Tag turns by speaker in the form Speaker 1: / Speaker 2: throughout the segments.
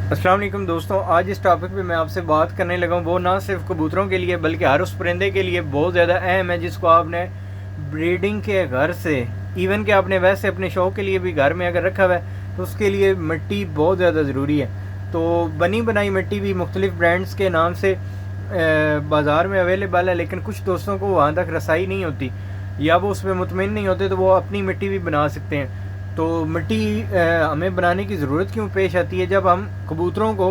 Speaker 1: अस्सलाम वालेकुम दोस्तों, आज इस टॉपिक पे मैं आपसे बात करने लगा हूँ। वो ना सिर्फ कबूतरों के लिए बल्कि हर उस परिंदे के लिए बहुत ज़्यादा अहम है जिसको आपने ब्रीडिंग के घर से इवन कि आपने वैसे अपने शौक़ के लिए भी घर में अगर रखा हुआ है तो उसके लिए मिट्टी बहुत ज़्यादा ज़रूरी है। तो बनी बनाई मिट्टी भी मुख्तलिफ़ ब्रांड्स के नाम से बाज़ार में अवेलेबल है, लेकिन कुछ दोस्तों को वहाँ तक रसाई नहीं होती या वो उस पर मुतमिन नहीं होते, तो वो अपनी मिट्टी भी बना सकते हैं। तो मिट्टी हमें बनाने की ज़रूरत क्यों पेश आती है? जब हम कबूतरों को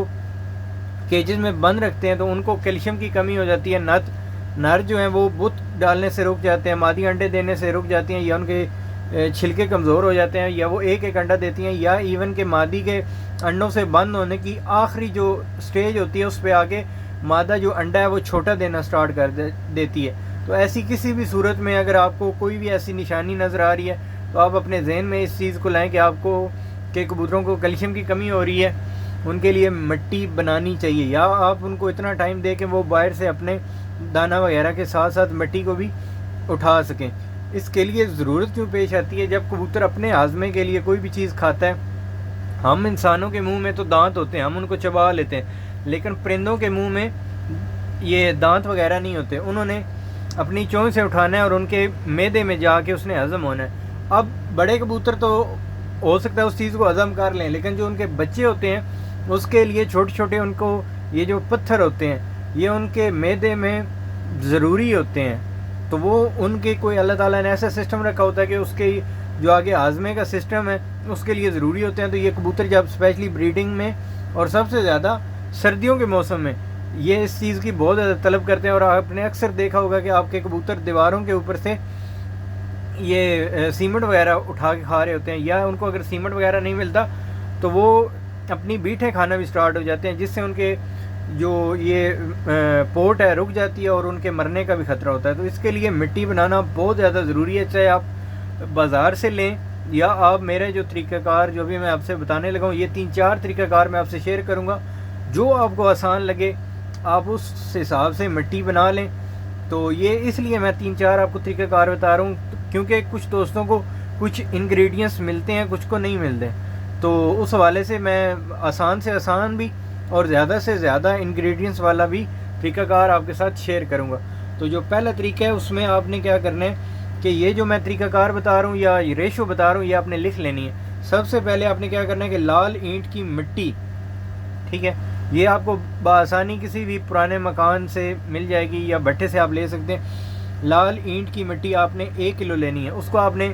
Speaker 1: केजेस में बंद रखते हैं तो उनको कैल्शियम की कमी हो जाती है। नर जो हैं वो बुत डालने से रुक जाते हैं, मादी अंडे देने से रुक जाती हैं, या उनके छिलके कमज़ोर हो जाते हैं, या वो एक एक अंडा देती हैं, या इवन के मादी के अंडों से बंद होने की आखिरी जो स्टेज होती है उस पर आके मादा जो अंडा है वो छोटा देना स्टार्ट कर देती है। तो ऐसी किसी भी सूरत में अगर आपको कोई भी ऐसी निशानी नज़र आ रही है तो आप अपने जहन में इस चीज़ को लाएं कि आपको के कबूतरों को कैल्शियम की कमी हो रही है, उनके लिए मिट्टी बनानी चाहिए, या आप उनको इतना टाइम दें कि वो बाहर से अपने दाना वगैरह के साथ साथ मिट्टी को भी उठा सकें। इसके लिए ज़रूरत क्यों पेश आती है? जब कबूतर अपने हाजमे के लिए कोई भी चीज़ खाता है, हम इंसानों के मुंह में तो दांत होते हैं, हम उनको चबा लेते हैं, लेकिन परिंदों के मुंह में ये दांत वगैरह नहीं होते। उन्होंने अपनी चोंच से उठाना है और उनके मैदे में जाके उसने हज़म होना है। अब बड़े कबूतर तो हो सकता है उस चीज़ को हज़म कर लें, लेकिन जो उनके बच्चे होते हैं उसके लिए छोटे छोटे उनको ये जो पत्थर होते हैं ये उनके मैदे में ज़रूरी होते हैं। तो वो उनके कोई अल्लाह ताला ने ऐसा सिस्टम रखा होता है कि उसके जो आगे हाजमे का सिस्टम है उसके लिए ज़रूरी होते हैं। तो ये कबूतर जब स्पेशली ब्रीडिंग में और सबसे ज़्यादा सर्दियों के मौसम में ये इस चीज़ की बहुत ज़्यादा तलब करते हैं। और आपने अक्सर देखा होगा कि आपके कबूतर दीवारों के ऊपर से ये सीमेंट वगैरह उठा के खा रहे होते हैं, या उनको अगर सीमेंट वगैरह नहीं मिलता तो वो अपनी बीठे खाना भी स्टार्ट हो जाते हैं, जिससे उनके जो ये पोट है रुक जाती है और उनके मरने का भी ख़तरा होता है। तो इसके लिए मिट्टी बनाना बहुत ज़्यादा ज़रूरी है, चाहे आप बाज़ार से लें या आप मेरे जो तरीक़ाकार जो भी मैं आपसे बताने लगा हूँ, ये 3-4 तरीक़ाकार मैं आपसे शेयर करूँगा। जो आपको आसान लगे आप उस हिसाब से मिट्टी बना लें। तो ये इसलिए मैं 3-4 आपको तरीक़ाकार बता रहा हूँ क्योंकि कुछ दोस्तों को कुछ इंग्रेडिएंट्स मिलते हैं, कुछ को नहीं मिलते। तो उस हवाले से मैं आसान से आसान भी और ज़्यादा से ज़्यादा इंग्रेडिएंट्स वाला भी तरीक़ाकार आपके साथ शेयर करूँगा। तो जो पहला तरीका है उसमें आपने क्या करना है कि ये जो मैं तरीक़ाकार बता रहा हूँ या ये रेशो बता रहा हूँ ये आपने लिख लेनी है। सबसे पहले आपने क्या करना है कि लाल ईंट की मिट्टी, ठीक है, ये आपको बआसानी किसी भी पुराने मकान से मिल जाएगी या भट्टे से आप ले सकते हैं। लाल ईंट की मिट्टी आपने 1 किलो लेनी है, उसको आपने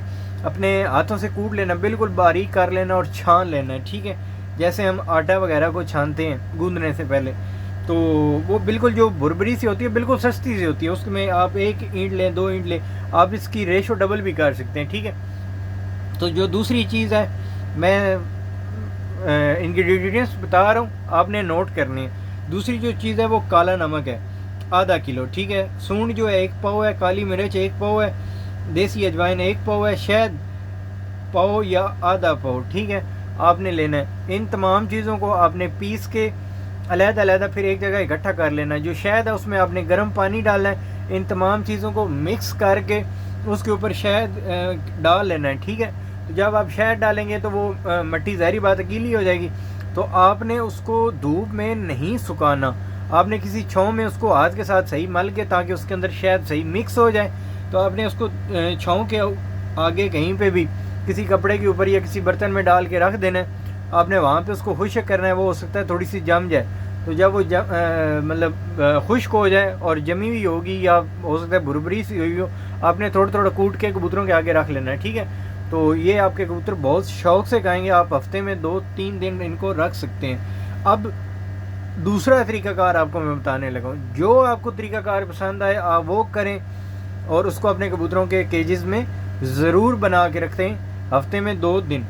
Speaker 1: अपने हाथों से कूट लेना, बिल्कुल बारीक कर लेना और छान लेना है, ठीक है, जैसे हम आटा वगैरह को छानते हैं गूंदने से पहले। तो वो बिल्कुल जो भुरभुरी सी होती है बिल्कुल सस्ती सी होती है, उसमें आप 1 ईंट लें 2 ईंट लें, आप इसकी रेशो डबल भी कर सकते हैं, ठीक है। तो जो दूसरी चीज़ है मैं इंग्रेडिएंट्स बता रहा हूँ आपने नोट करने हैं। दूसरी जो चीज़ है वो काला नमक है आधा किलो, ठीक है, सूंड जो है 1 पाव है, काली मिर्च 1 पाव है, देसी अजवाइन 1 पाव है, शहद पाव या आधा पाव, ठीक है, आपने लेना है। इन तमाम चीज़ों को आपने पीस के अलग-अलग फिर एक जगह इकट्ठा कर लेना है। जो शहद है उसमें आपने गर्म पानी डालना है, इन तमाम चीज़ों को मिक्स करके उसके ऊपर शहद डाल लेना है, ठीक है। तो जब आप शहद डालेंगे तो वो मिट्टी ज़ाहिर बात है गीली हो जाएगी, तो आपने उसको धूप में नहीं सुखाना, आपने किसी छाँव में उसको हाथ के साथ सही मल के ताकि उसके अंदर शहद सही मिक्स हो जाए। तो आपने उसको छाँव के आगे कहीं पे भी किसी कपड़े के ऊपर या किसी बर्तन में डाल के रख देना है। आपने वहाँ पे उसको खुश्क करना है, वो हो सकता है थोड़ी सी जम जाए। तो जब वो मतलब खुश्क हो जाए और जमी हुई होगी या हो सकता है भुरभुरी सी हुई हो, आपने थोड़ा थोड़ा कूट के कबूतरों के आगे रख लेना है, ठीक है। तो ये आपके कबूतर बहुत शौक़ से खाएंगे, आप हफ्ते में 2-3 दिन इनको रख सकते हैं। अब दूसरा तरीक़ाकार आपको मैं बताने लगा हूँ, जो आपको तरीक़ाकार पसंद आए आप वो करें और उसको अपने कबूतरों के केजेस में ज़रूर बना के रखते हैं हफ्ते में 2 दिन।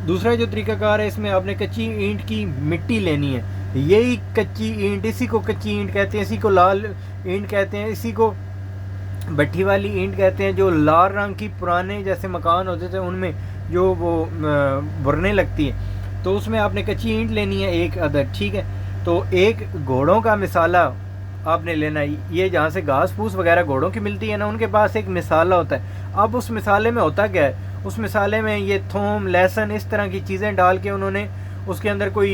Speaker 1: दूसरा जो तरीक़ाकार है इसमें आपने कच्ची ईंट की मिट्टी लेनी है, यही कच्ची ईंट, इसी को कच्ची ईंट कहते हैं, इसी को लाल ईंट कहते हैं, इसी को भट्टी वाली ईंट कहते हैं। जो लाल रंग की पुराने जैसे मकान होते थे उनमें जो वो बुरने लगती है, तो उसमें आपने कच्ची ईंट लेनी है 1 अदद, ठीक है। तो 1 घोड़ों का मिसाला आपने लेना है, ये जहाँ से घास फूस वगैरह घोड़ों की मिलती है ना, उनके पास एक मिसाला होता है। अब उस मिसाले में होता क्या है, उस मिसाले में ये थूम लहसुन इस तरह की चीज़ें डाल के उन्होंने उसके अंदर कोई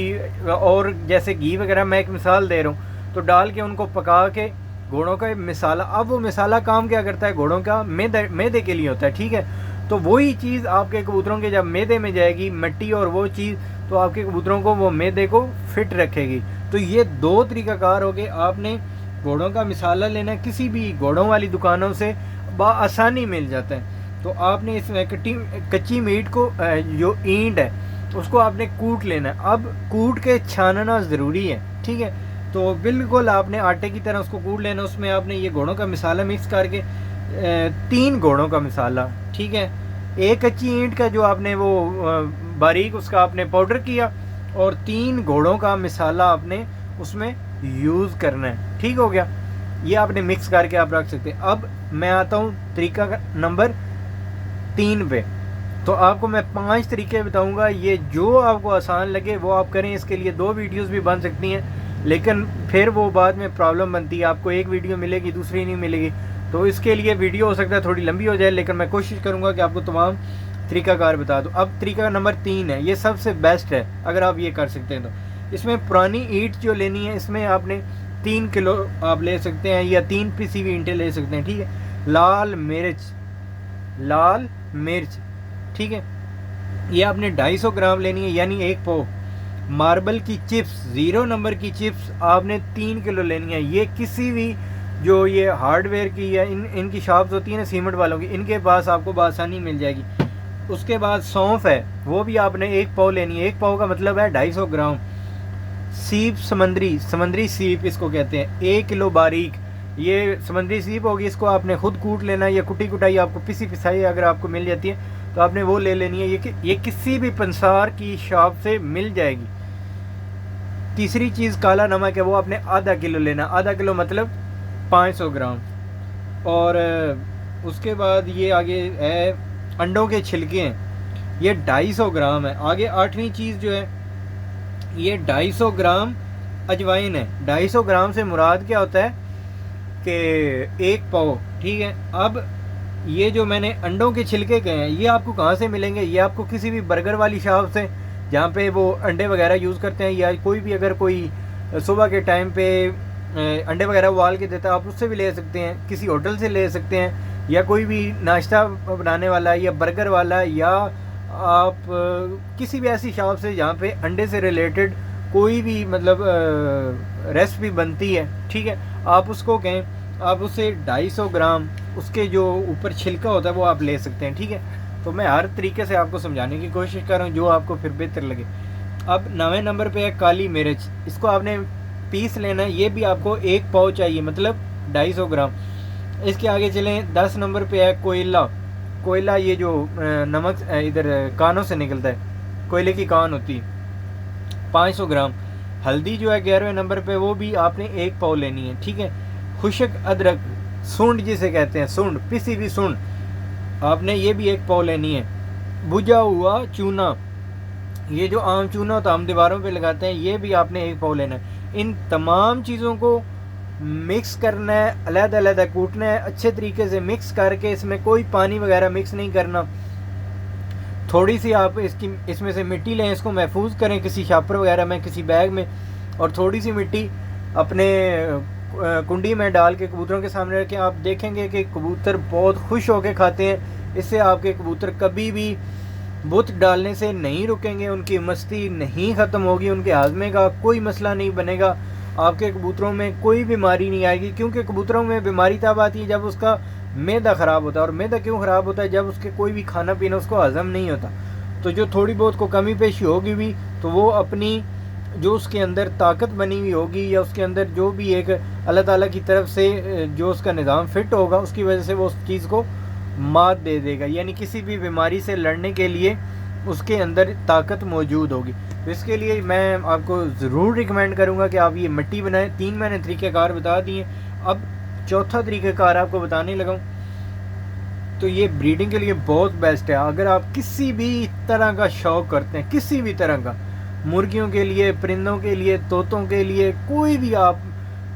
Speaker 1: और जैसे घी वगैरह, मैं एक मिसाल दे रहा हूँ, तो डाल के उनको पका के घोड़ों का मिसाला, अब वो मिसाला काम क्या करता है, घोड़ों का मैदे के लिए होता है, ठीक है। तो वही चीज़ आपके कबूतरों के जब मैदे में जाएगी मिट्टी और वो चीज़, तो आपके कबूतरों को वो मैदे को फिट रखेगी। तो ये 2 तरीक़ाकार हो गए। आपने घोड़ों का मिसाला लेना है, किसी भी घोड़ों वाली दुकानों से आसानी मिल जाता है। तो आपने इसमें कच्ची मीट को, जो ईंट है उसको आपने कूट लेना है। अब कूट के छानना ज़रूरी है, ठीक है। तो बिल्कुल आपने आटे की तरह उसको कूट लेना। उसमें आपने ये घोड़ों का मिसाला मिक्स करके 3 घोड़ों का मिसाला, ठीक है, 1 कच्ची ईंट का जो आपने वो बारीक उसका आपने पाउडर किया, और 3 घोड़ों का मिसाला आपने उसमें यूज़ करना है, ठीक हो गया। ये आपने मिक्स करके आप रख सकते हैं। अब मैं आता हूँ तरीका नंबर 3 पे। तो आपको मैं 5 तरीके बताऊंगा, ये जो आपको आसान लगे वो आप करें। इसके लिए 2 वीडियोस भी बन सकती हैं, लेकिन फिर वो बाद में प्रॉब्लम बनती है, आपको एक वीडियो मिलेगी दूसरी नहीं मिलेगी। तो इसके लिए वीडियो हो सकता है थोड़ी लंबी हो जाए, लेकिन मैं कोशिश करूँगा कि आपको तमाम तरीक़ाकार बता दूँ। अब तरीका नंबर 3 है, ये सबसे बेस्ट है अगर आप ये कर सकते हैं। तो इसमें पुरानी ईंट जो लेनी है, इसमें आपने 3 किलो आप ले सकते हैं, या 3 पिसी हुई ईंटें ले सकते हैं, ठीक है। लाल मिर्च, ठीक है, ये आपने 250 ग्राम लेनी है, यानी 1 पाव। मार्बल की चिप्स, 0 नंबर की चिप्स आपने 3 किलो लेनी है। ये किसी भी जो ये हार्डवेयर की या इनकी शॉप्स होती है ना सीमेंट वालों की, इनके पास आपको बआसानी मिल जाएगी। उसके बाद सौंफ है, वो भी आपने 1 पाव लेनी है। 1 पाव का मतलब है 250 ग्राम। सीप, समंदरी सीप इसको कहते हैं, 1 किलो बारीक ये समंदरी सीप होगी। इसको आपने खुद कूट लेना है, या कुटी कुटाई आपको पिसाई अगर आपको मिल जाती है तो आपने वो ले लेनी है। ये किसी भी पंसार की शॉप से मिल जाएगी। तीसरी चीज़ काला नमक है, वो आपने आधा किलो लेना। आधा किलो मतलब 500 ग्राम। और उसके बाद ये आगे है अंडों के छिलके हैं, ये 250 ग्राम है। आगे 8वीं चीज़ जो है, ये 250 ग्राम अजवाइन है। 250 ग्राम से मुराद क्या होता है कि 1 पाव, ठीक है। अब ये जो मैंने अंडों के छिलके कहे हैं, ये आपको कहाँ से मिलेंगे? ये आपको किसी भी बर्गर वाली शॉप से, जहाँ पे वो अंडे वगैरह यूज़ करते हैं, या कोई भी अगर कोई सुबह के टाइम पे अंडे वगैरह उबाल के देता है, आप उससे भी ले सकते हैं। किसी होटल से ले सकते हैं, या कोई भी नाश्ता बनाने वाला या बर्गर वाला, या आप किसी भी ऐसी शॉप से जहाँ पे अंडे से रिलेटेड कोई भी मतलब रेसिपी बनती है, ठीक है, आप उसको कहें, आप उससे 250 ग्राम उसके जो ऊपर छिलका होता है वो आप ले सकते हैं, ठीक है। तो मैं हर तरीके से आपको समझाने की कोशिश कर रहा हूँ जो आपको फिर बेहतर लगे। अब 9वें नंबर पे है काली मिर्च, इसको आपने पीस लेना है। ये भी आपको 1 पाव चाहिए, मतलब 250 ग्राम। इसके आगे चलें, 10 नंबर पे है कोयला, ये जो नमक इधर कानों से निकलता है, कोयले की कान होती है, 500 ग्राम। हल्दी जो है 11वें नंबर पे, वो भी आपने 1 पाव लेनी है, ठीक है। खुशक अदरक, सूंड जिसे कहते हैं, सूंड, पिसी हुई सूंड, आपने ये भी 1 पाव लेनी है। भुजा हुआ चूना, ये जो आम चूना होता है हम दीवारों पे लगाते हैं, ये भी आपने 1 पाव लेना है। इन तमाम चीज़ों को मिक्स करना है, अलग-अलग कूटना है, अच्छे तरीके से मिक्स करके, इसमें कोई पानी वगैरह मिक्स नहीं करना। थोड़ी सी आप इसमें से मिट्टी लें, इसको महफूज करें किसी शापर वगैरह में, किसी बैग में, और थोड़ी सी मिट्टी अपने कुंडी में डाल के कबूतरों के सामने रखें। आप देखेंगे कि कबूतर बहुत खुश होकर खाते हैं। इससे आपके कबूतर कभी भी बुत डालने से नहीं रुकेंगे, उनकी मस्ती नहीं ख़त्म होगी, उनके हाजमे का कोई मसला नहीं बनेगा, आपके कबूतरों में कोई बीमारी नहीं आएगी। क्योंकि कबूतरों में बीमारी तब आती है जब उसका मैदा ख़राब होता है। और मैदा क्यों ख़राब होता है? जब उसके कोई भी खाना पीना उसको हज़म नहीं होता। तो जो थोड़ी बहुत को कमी पेशी होगी भी, तो वो अपनी जो उसके अंदर ताकत बनी हुई होगी, या उसके अंदर जो भी एक अल्लाह ताला की तरफ से जो उसका निज़ाम फिट होगा, उसकी वजह से वो उस चीज़ को मात दे देगा। यानी किसी भी बीमारी से लड़ने के लिए उसके अंदर ताकत मौजूद होगी। तो इसके लिए मैं आपको ज़रूर रिकमेंड करूँगा कि आप ये मिट्टी बनाएं। 3 मैंने तरीक़ेकार बता दिए, अब चौथा तरीक़ेकार आपको बताने लगा। तो ये ब्रीडिंग के लिए बहुत बेस्ट है। अगर आप किसी भी तरह का शौक़ करते हैं, किसी भी तरह का, मुर्गियों के लिए, परिंदों के लिए, तोतों के लिए, कोई भी आप,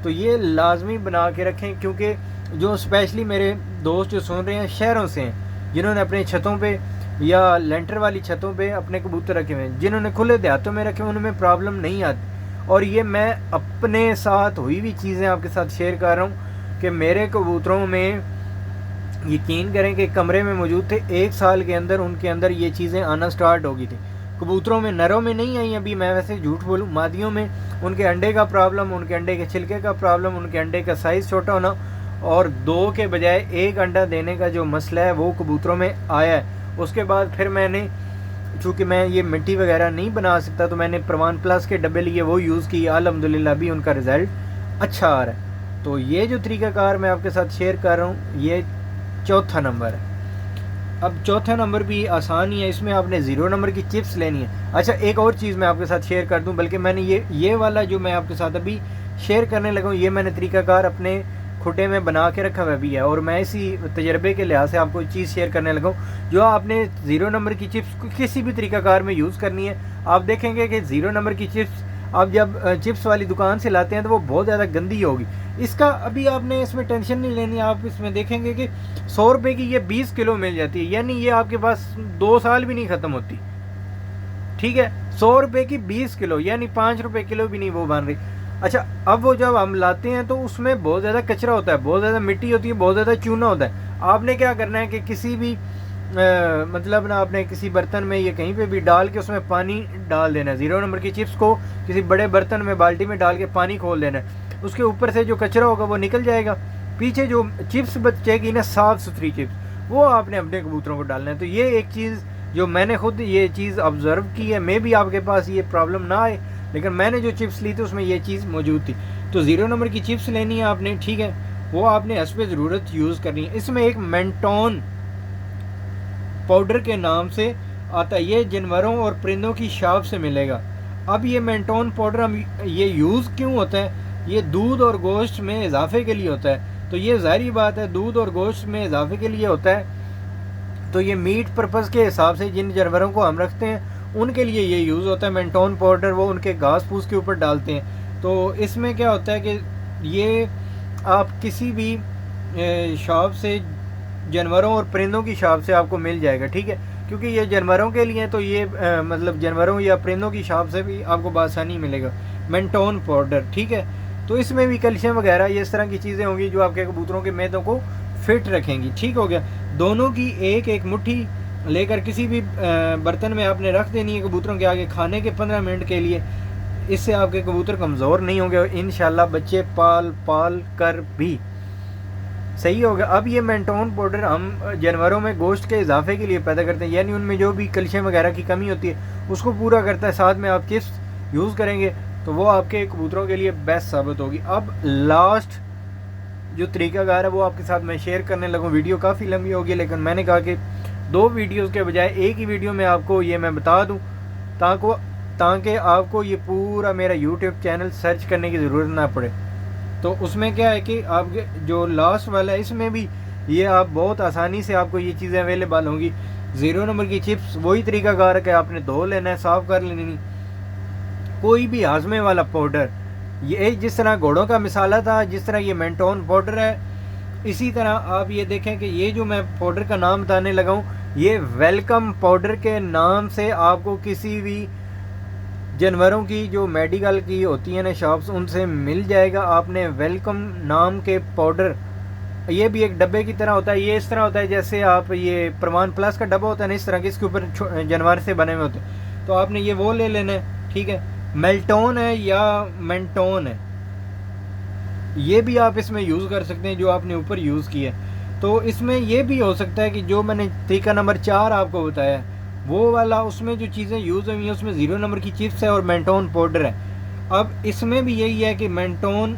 Speaker 1: तो ये लाजमी बना के रखें। क्योंकि जो स्पेशली मेरे दोस्त जो सुन रहे हैं शहरों से हैं, जिन्होंने अपने छतों पे या लेंटर वाली छतों पे अपने कबूतर रखे हुए हैं। जिन्होंने खुले देहातों में रखे उनमें प्रॉब्लम नहीं आती। और ये मैं अपने साथ हुई हुई चीज़ें आपके साथ शेयर कर रहा हूँ कि मेरे कबूतरों में, यकीन करें कि कमरे में मौजूद थे, 1 साल के अंदर उनके अंदर ये चीज़ें आना स्टार्ट हो गई थी। कबूतरों में, नरों में नहीं आई अभी, मैं वैसे झूठ बोलूँ, मादियों में उनके अंडे का प्रॉब्लम, उनके अंडे के छिलके का प्रॉब्लम, उनके अंडे का साइज़ छोटा होना और 2 के बजाय 1 अंडा देने का जो मसला है वो कबूतरों में आया है। उसके बाद फिर मैंने, चूँकि मैं ये मिट्टी वगैरह नहीं बना सकता, तो मैंने प्रवान प्लस के डब्बे लिए, वो यूज़ किए। अल्हम्दुलिल्लाह भी उनका रिज़ल्ट अच्छा आ रहा है। तो ये जो तरीक़ाकार मैं आपके साथ शेयर कर रहा हूँ, ये चौथा नंबर है। अब चौथा नंबर भी आसान ही है, इसमें आपने 0 नंबर की चिप्स लेनी है। अच्छा, एक और चीज़ मैं आपके साथ शेयर कर दूं, बल्कि मैंने ये वाला जो मैं आपके साथ अभी शेयर करने लगा हूँ, ये मैंने तरीक़ाकार अपने खुटे में बना के रखा हुआ भी है। और मैं इसी तजर्बे के लिहाज से आपको चीज़ शेयर करने लगा हूँ। जो आपने 0 नंबर की चिप्स किसी भी तरीक़ाकार में यूज़ करनी है, आप देखेंगे कि 0 नंबर की चिप्स आप जब चिप्स वाली दुकान से लाते हैं तो वो बहुत ज़्यादा गंदी होगी। इसका अभी आपने इसमें टेंशन नहीं लेनी। आप इसमें देखेंगे कि 100 रुपये की ये 20 किलो मिल जाती है, यानी ये आपके पास 2 साल भी नहीं ख़त्म होती। ठीक है, 100 रुपये की 20 किलो, यानी 5 रुपये किलो भी नहीं वो बन रही। अच्छा, अब वो जब हम लाते हैं तो उसमें बहुत ज़्यादा कचरा होता है, बहुत ज़्यादा मिट्टी होती है, बहुत ज़्यादा चूना होता है। आपने क्या करना है कि किसी भी मतलब ना, आपने किसी बर्तन में या कहीं पे भी डाल के उसमें पानी डाल देना है। 0 नंबर की चिप्स को किसी बड़े बर्तन में, बाल्टी में डाल के पानी खोल देना है। उसके ऊपर से जो कचरा होगा वो निकल जाएगा। पीछे जो चिप्स बचेगी ना, साफ़ सुथरी चिप्स, वो आपने अपने कबूतरों को डालना है। तो ये एक चीज़ जो मैंने खुद ये चीज़ ऑब्ज़र्व की है, मे भी आपके पास ये प्रॉब्लम ना आए, लेकिन मैंने जो चिप्स ली थी उसमें ये चीज़ मौजूद थी। तो 0 नंबर की चिप्स लेनी है आपने, ठीक है, वो आपने हस्बे ज़रूरत यूज़ करनी है। इसमें एक मेंटोन पाउडर के नाम से आता है, ये जानवरों और परिंदों की शाप से मिलेगा। अब ये मेंटोन पाउडर हम ये यूज़ क्यों होता है, ये दूध और गोश्त में इजाफे के लिए होता है। तो ये ज़ाहिर बात है, दूध और गोश्त में इजाफे के लिए होता है। तो ये मीट पर्पज़ के हिसाब से जिन जानवरों को हम रखते हैं उनके लिए ये यूज़ होता है मेंटोन पाउडर। वो उनके घास फूस के ऊपर डालते हैं। तो इसमें क्या होता है कि ये आप किसी भी शॉप से, जानवरों और परिंदों की शॉप से आपको मिल जाएगा, ठीक है, क्योंकि ये जानवरों के लिए, तो ये मतलब जानवरों या परिंदों की शॉप से भी आपको बासानी मिलेगा मेंटोन पाउडर, ठीक है। तो इसमें भी कैल्शियम वगैरह ये इस तरह की चीज़ें होंगी जो आपके कबूतरों के मैदों को फिट रखेंगी, ठीक हो गया। दोनों की एक एक मुट्ठी लेकर किसी भी बर्तन में आपने रख देनी है कबूतरों के आगे खाने के 15 मिनट के लिए। इससे आपके कबूतर कमज़ोर नहीं होंगे, इंशाल्लाह बच्चे पाल पाल कर भी सही होगा। अब ये मेंटोन पाउडर हम जानवरों में गोश्त के इजाफे के लिए पैदा करते हैं, यानी उनमें जो भी कैल्शियम वगैरह की कमी होती है उसको पूरा करता है। साथ में आप चिप्स यूज़ करेंगे तो वो आपके कबूतरों के लिए बेस्ट साबित होगी। अब लास्ट जो तरीक़ाकार है वो आपके साथ मैं शेयर करने लगूँ। वीडियो काफ़ी लंबी होगी, लेकिन मैंने कहा कि 2 वीडियोज़ के बजाय एक ही वीडियो में आपको ये मैं बता दूँ, ताकि आपको ये पूरा मेरा यूट्यूब चैनल सर्च करने की ज़रूरत ना पड़े। तो उसमें क्या है कि आपके जो लास्ट वाला है इसमें भी ये आप बहुत आसानी से आपको ये चीज़ें अवेलेबल होंगी। 0 नंबर की चिप्स वही तरीक़ाकार है कि आपने धो लेना है, साफ़ कर लेनी। कोई भी हाजमे वाला पाउडर, ये जिस तरह घोड़ों का मिसाला था, जिस तरह ये मेंटोन पाउडर है, इसी तरह आप ये देखें कि ये जो मैं पाउडर का नाम बताने लगा हूँ, ये वेलकम पाउडर के नाम से आपको किसी भी जानवरों की जो मेडिकल की होती है ना शॉप्स, उनसे मिल जाएगा। आपने वेलकम नाम के पाउडर, ये भी एक डब्बे की तरह होता है। ये इस तरह होता है जैसे आप ये प्रवान प्लस का डब्बा होता है ना, इस तरह के, इसके ऊपर जानवर से बने हुए होते हैं। तो आपने ये वो ले लेना है, ठीक है। मेल्टोन है या मेंटोन है, ये भी आप इसमें यूज़ कर सकते हैं जो आपने ऊपर यूज़ किया है। तो इसमें ये भी हो सकता है कि जो मैंने तरीका नंबर 4 आपको बताया है वो वाला, उसमें जो चीज़ें यूज़ हुई हैं उसमें 0 नंबर की चिप्स है और मेंटोन पाउडर है। अब इसमें भी यही है कि मेंटोन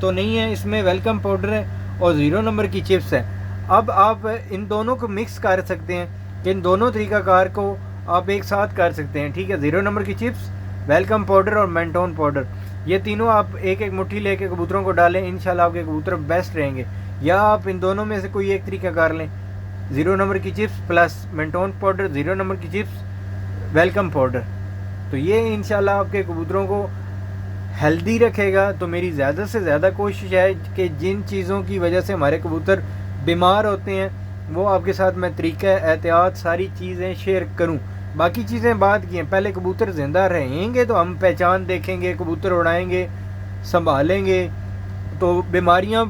Speaker 1: तो नहीं है, इसमें वेलकम पाउडर है और 0 नंबर की चिप्स है। अब आप इन दोनों को मिक्स कर सकते हैं, इन दोनों तरीक़ाकार को आप एक साथ कर सकते हैं, ठीक है। 0 नंबर की चिप्स, वेलकम पाउडर और मेंटोन पाउडर, ये तीनों आप एक एक मुट्ठी लेके कबूतरों को डालें, इंशाल्लाह आपके कबूतर बेस्ट रहेंगे। या आप इन दोनों में से कोई एक तरीक़ाकार लें, 0 नंबर की चिप्स प्लस मेंटोन पाउडर, 0 नंबर की चिप्स, वेलकम पाउडर। तो ये इंशाल्लाह आपके कबूतरों को हेल्दी रखेगा। तो मेरी ज़्यादा से ज़्यादा कोशिश है कि जिन चीज़ों की वजह से हमारे कबूतर बीमार होते हैं वो आपके साथ मैं तरीका एहतियात सारी चीज़ें शेयर करूं। बाकी चीज़ें बात की हैं, पहले कबूतर ज़िंदा रहेंगे तो हम पहचान देखेंगे, कबूतर उड़ाएंगे, संभालेंगे। तो बीमारियां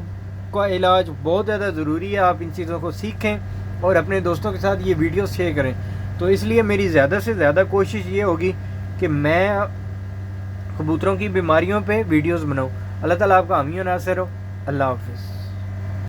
Speaker 1: का इलाज बहुत ज़्यादा ज़रूरी है, आप इन चीज़ों को सीखें और अपने दोस्तों के साथ ये वीडियो शेयर करें। तो इसलिए मेरी ज़्यादा से ज़्यादा कोशिश ये होगी कि मैं कबूतरों की बीमारियों पे वीडियोस बनाऊं। अल्लाह ताला आपका हामी और नासिर हो। अल्लाह हाफिज़।